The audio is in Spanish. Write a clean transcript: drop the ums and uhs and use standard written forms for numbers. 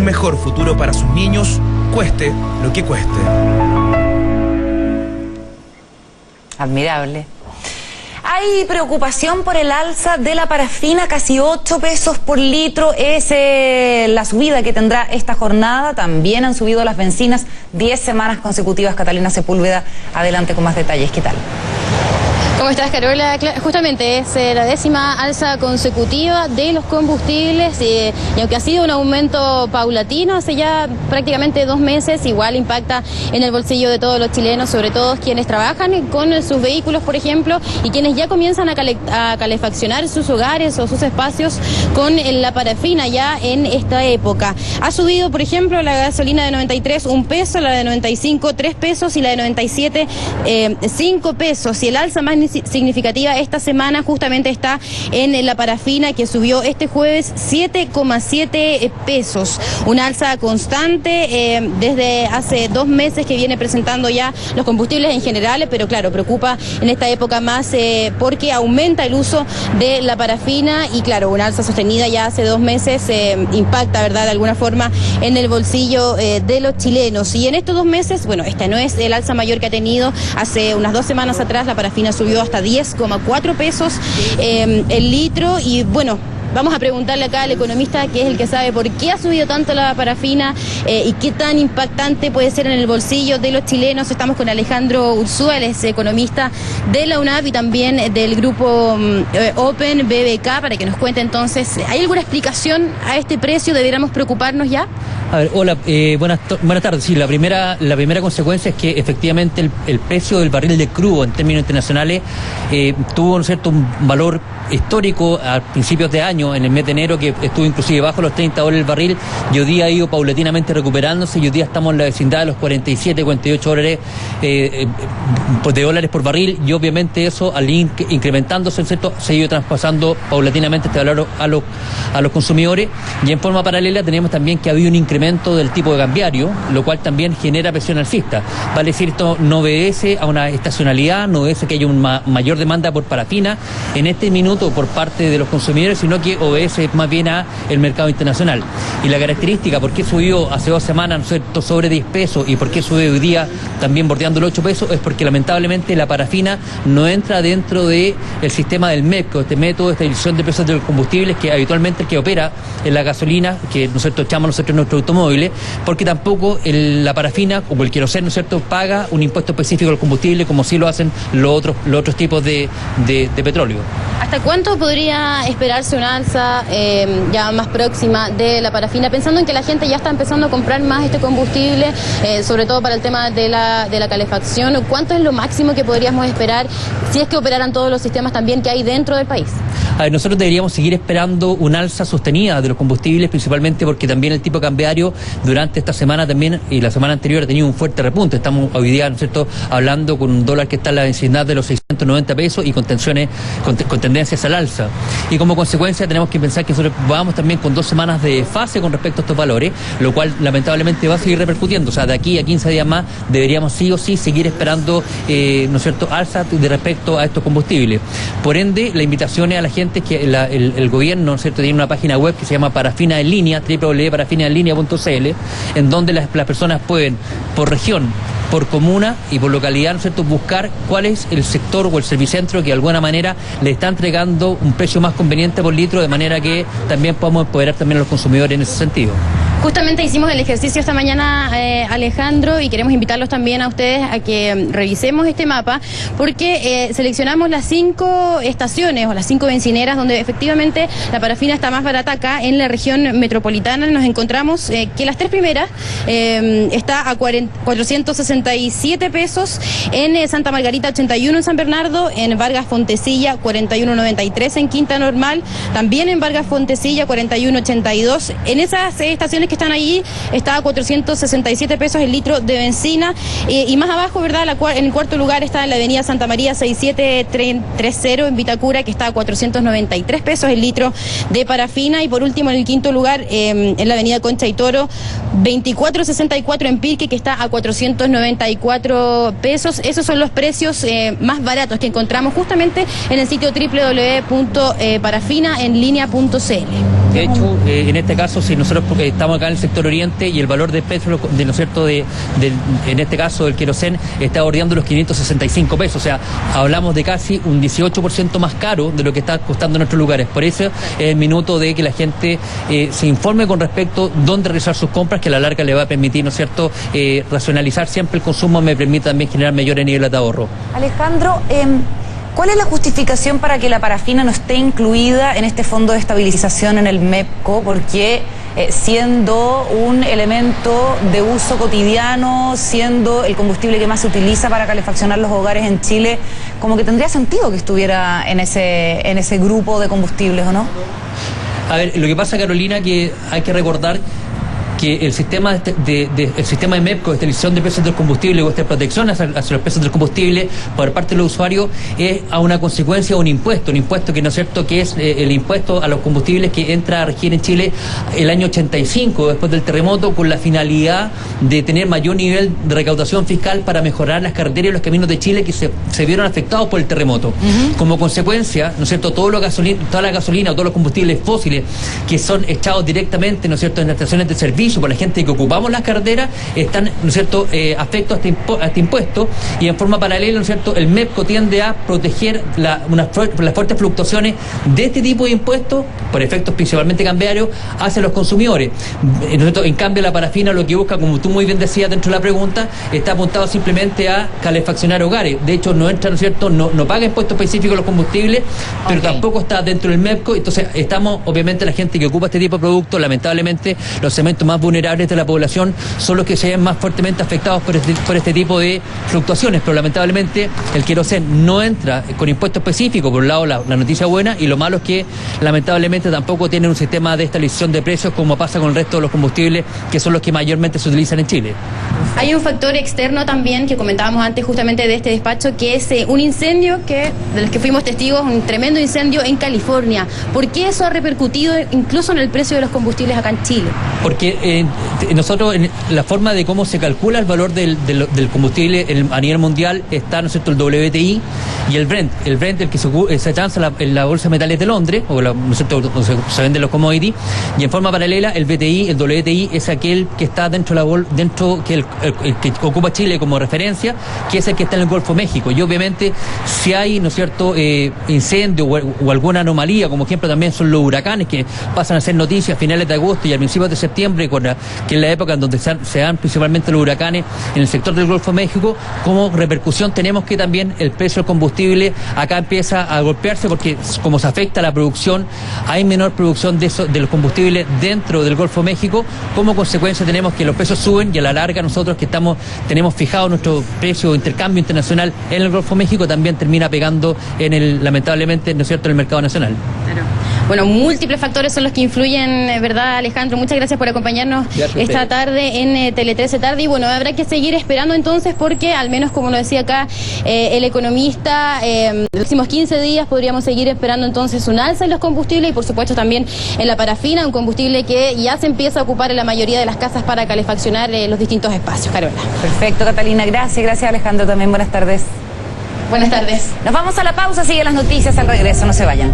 mejor futuro para sus niños, cueste lo que cueste. Admirable. Hay preocupación por el alza de la parafina, casi 8 pesos por litro es la subida que tendrá esta jornada. También han subido las bencinas 10 semanas consecutivas. Catalina Sepúlveda, adelante con más detalles. ¿Qué tal? ¿Cómo estás, Carola? Justamente es la 10ª alza consecutiva de los combustibles y aunque ha sido un aumento paulatino hace ya prácticamente 2 meses, igual impacta en el bolsillo de todos los chilenos, sobre todo quienes trabajan con sus vehículos, por ejemplo, y quienes ya comienzan a calefaccionar sus hogares o sus espacios con la parafina ya en esta época. Ha subido, por ejemplo, la gasolina de 93 1 peso, la de 95 3 pesos y la de 97 5 pesos. Y el alza más significativa esta semana justamente está en la parafina, que subió este jueves 7,7 pesos. Una alza constante desde hace 2 meses que viene presentando ya los combustibles en general, pero claro, preocupa en esta época más porque aumenta el uso de la parafina y claro, una alza sostenida ya hace 2 meses impacta, ¿verdad?, de alguna forma en el bolsillo de los chilenos. Y en estos 2 meses, bueno, esta no es el alza mayor que ha tenido. Hace unas 2 semanas atrás la parafina subió hasta 10,4 pesos el litro y bueno, vamos a preguntarle acá al economista, que es el que sabe por qué ha subido tanto la parafina y qué tan impactante puede ser en el bolsillo de los chilenos. Estamos con Alejandro Ursúa, él es economista de la UNAV y también del grupo Open BBK, para que nos cuente entonces, ¿hay alguna explicación a este precio? ¿Deberíamos preocuparnos ya? A ver, hola, buenas tardes. Sí, la primera consecuencia es que efectivamente el precio del barril de crudo en términos internacionales tuvo, ¿no es cierto?, un valor histórico a principios de año, en el mes de enero, que estuvo inclusive bajo los $30 el barril, y hoy día ha ido paulatinamente recuperándose, y hoy día estamos en la vecindad de los 47, 48 dólares de dólares por barril, y obviamente eso, al ir incrementándose, ¿cierto?, se ha ido traspasando paulatinamente este valor a los consumidores, y en forma paralela tenemos también que ha habido un incremento del tipo de cambiario, lo cual también genera presión alcista. Vale decir, esto no obedece a una estacionalidad, no obedece que haya una mayor demanda por parafina en este minuto por parte de los consumidores, sino que obedece más bien a el mercado internacional. Y la característica, ¿por qué subió hace 2 semanas, ¿no es cierto?, sobre 10 pesos y por qué sube hoy día también bordeando los 8 pesos? Es porque lamentablemente la parafina no entra dentro del sistema del MEPCO, este método de estabilización de precios de los combustibles, que habitualmente el que opera en la gasolina, que nosotros echamos nosotros en nuestros automóviles, porque tampoco la parafina, como el queroseno, ¿no es cierto?, paga un impuesto específico al combustible, como sí lo hacen los otros tipos de petróleo. ¿Hasta cuánto podría esperarse una alza ya más próxima de la parafina, pensando en que la gente ya está empezando a comprar más este combustible, sobre todo para el tema de la calefacción? ¿Cuánto es lo máximo que podríamos esperar si es que operaran todos los sistemas también que hay dentro del país? A ver, nosotros deberíamos seguir esperando una alza sostenida de los combustibles, principalmente porque también el tipo cambiario durante esta semana también y la semana anterior ha tenido un fuerte repunte. Estamos hoy día, ¿no es cierto?, hablando con un dólar que está en la vecindad de los 690 pesos y con tendencias al alza. Y como consecuencia tenemos que pensar que nosotros vamos también con 2 semanas de fase con respecto a estos valores, lo cual lamentablemente va a seguir repercutiendo. O sea, de aquí a 15 días más deberíamos sí o sí seguir esperando, ¿no es cierto?, alza de respecto a estos combustibles. Por ende, la invitación es a la gente que el gobierno, ¿no es cierto?, tiene una página web que se llama Parafina en Línea, www.parafinaenlinea.cl, en donde las personas pueden, por región, por comuna y por localidad, ¿no es cierto?, buscar cuál es el sector o el servicentro que de alguna manera le está entregando un precio más conveniente por litro, de manera que también podamos empoderar también a los consumidores en ese sentido. Justamente hicimos el ejercicio esta mañana, Alejandro, y queremos invitarlos también a ustedes a que revisemos este mapa, porque seleccionamos las 5 estaciones o las 5 bencineras donde efectivamente la parafina está más barata acá en la región metropolitana. Nos encontramos que las 3 primeras está a 467 pesos, en Santa Margarita 81 en San Bernardo, en Vargas Fontecilla 41.93 en Quinta Normal, también en Vargas Fontecilla 41.82. En esas estaciones que están ahí está a 467 pesos el litro de benzina, y más abajo, ¿verdad?, en el cuarto lugar está en la avenida Santa María 6730 en Vitacura, que está a 493 pesos el litro de parafina, y por último en el quinto lugar en la avenida Concha y Toro 2464 en Pirque, que está a 494 pesos. Esos son los precios más baratos que encontramos justamente en el sitio www.parafinaenlinea.cl. De hecho, en este caso, si nosotros estamos acá en el sector oriente y el valor de peso, ¿no es cierto?, en este caso del querosén está bordeando los 565 pesos, o sea, hablamos de casi un 18% más caro de lo que está costando en nuestros lugares. Por eso es el minuto de que la gente se informe con respecto a dónde realizar sus compras, que a la larga le va a permitir, ¿no es cierto?, racionalizar siempre el consumo, me permite también generar mayores niveles de ahorro. Alejandro, ¿cuál es la justificación para que la parafina no esté incluida en este fondo de estabilización en el MEPCO? Porque siendo un elemento de uso cotidiano, siendo el combustible que más se utiliza para calefaccionar los hogares en Chile, como que tendría sentido que estuviera en ese grupo de combustibles, ¿o no? A ver, lo que pasa, Carolina, que hay que recordar que el sistema el sistema de MEPCO, de estabilización de precios del combustible o esta protección hacia los precios del combustible por parte de los usuarios, es a una consecuencia de un impuesto que, ¿no es cierto?, que es el impuesto a los combustibles que entra a regir en Chile el año 85, después del terremoto, con la finalidad de tener mayor nivel de recaudación fiscal para mejorar las carreteras y los caminos de Chile que se vieron afectados por el terremoto. Como consecuencia, ¿no es cierto?, toda la gasolina o todos los combustibles fósiles que son echados directamente, ¿no es cierto?, en las estaciones de servicio por la gente que ocupamos las carreteras, están, ¿no es cierto?, afectos a este impuesto, y en forma paralela, ¿no es cierto?, el MEPCO tiende a proteger las fuertes fluctuaciones de este tipo de impuestos, por efectos principalmente cambiarios, hacia los consumidores. En cambio, la parafina lo que busca, como tú muy bien decías dentro de la pregunta, está apuntado simplemente a calefaccionar hogares. De hecho, no entra, ¿no es cierto?, no paga impuestos específicos a los combustibles, pero tampoco está dentro del MEPCO. Entonces, estamos, obviamente, la gente que ocupa este tipo de productos, lamentablemente, los segmentos más vulnerables de la población son los que se ven más fuertemente afectados por este tipo de fluctuaciones, pero lamentablemente el querosén no entra con impuestos específicos. Por un lado, la noticia buena, y lo malo es que lamentablemente tampoco tienen un sistema de estabilización de precios como pasa con el resto de los combustibles, que son los que mayormente se utilizan en Chile. Hay un factor externo también que comentábamos antes justamente de este despacho, que es un incendio de los que fuimos testigos, un tremendo incendio en California. ¿Por qué eso ha repercutido incluso en el precio de los combustibles acá en Chile? Porque nosotros, en la forma de cómo se calcula el valor del combustible a nivel mundial, está, ¿no es cierto?, el WTI y el Brent. El Brent, el que se transa en la bolsa de metales de Londres, ¿no es cierto?, donde se venden los commodities, y en forma paralela el BTI, el WTI, es aquel que está dentro que el que ocupa Chile como referencia, que es el que está en el Golfo México. Y obviamente, si hay, ¿no es cierto?, incendio o alguna anomalía, como ejemplo también son los huracanes, que pasan a ser noticias a finales de agosto y a principios de septiembre, que es la época en donde se dan principalmente los huracanes en el sector del Golfo México, como repercusión tenemos que también el precio del combustible acá empieza a golpearse, porque como se afecta la producción, hay menor producción de los combustibles dentro del Golfo México. Como consecuencia tenemos que los precios suben, y a la larga nosotros que tenemos fijado nuestro precio de intercambio internacional en el Golfo México, también termina pegando lamentablemente, ¿no es cierto?, en el mercado nacional. Claro. Bueno, múltiples factores son los que influyen, ¿verdad, Alejandro? Muchas gracias por acompañarnos esta tarde en Tele 13 Tarde. Y bueno, habrá que seguir esperando entonces, porque al menos, como lo decía acá el economista, los próximos 15 días podríamos seguir esperando entonces un alza en los combustibles, y por supuesto también en la parafina, un combustible que ya se empieza a ocupar en la mayoría de las casas para calefaccionar los distintos espacios. Carola. Perfecto, Catalina, gracias Alejandro también, buenas tardes. Buenas tardes. Nos vamos a la pausa, siguen las noticias al regreso, no se vayan.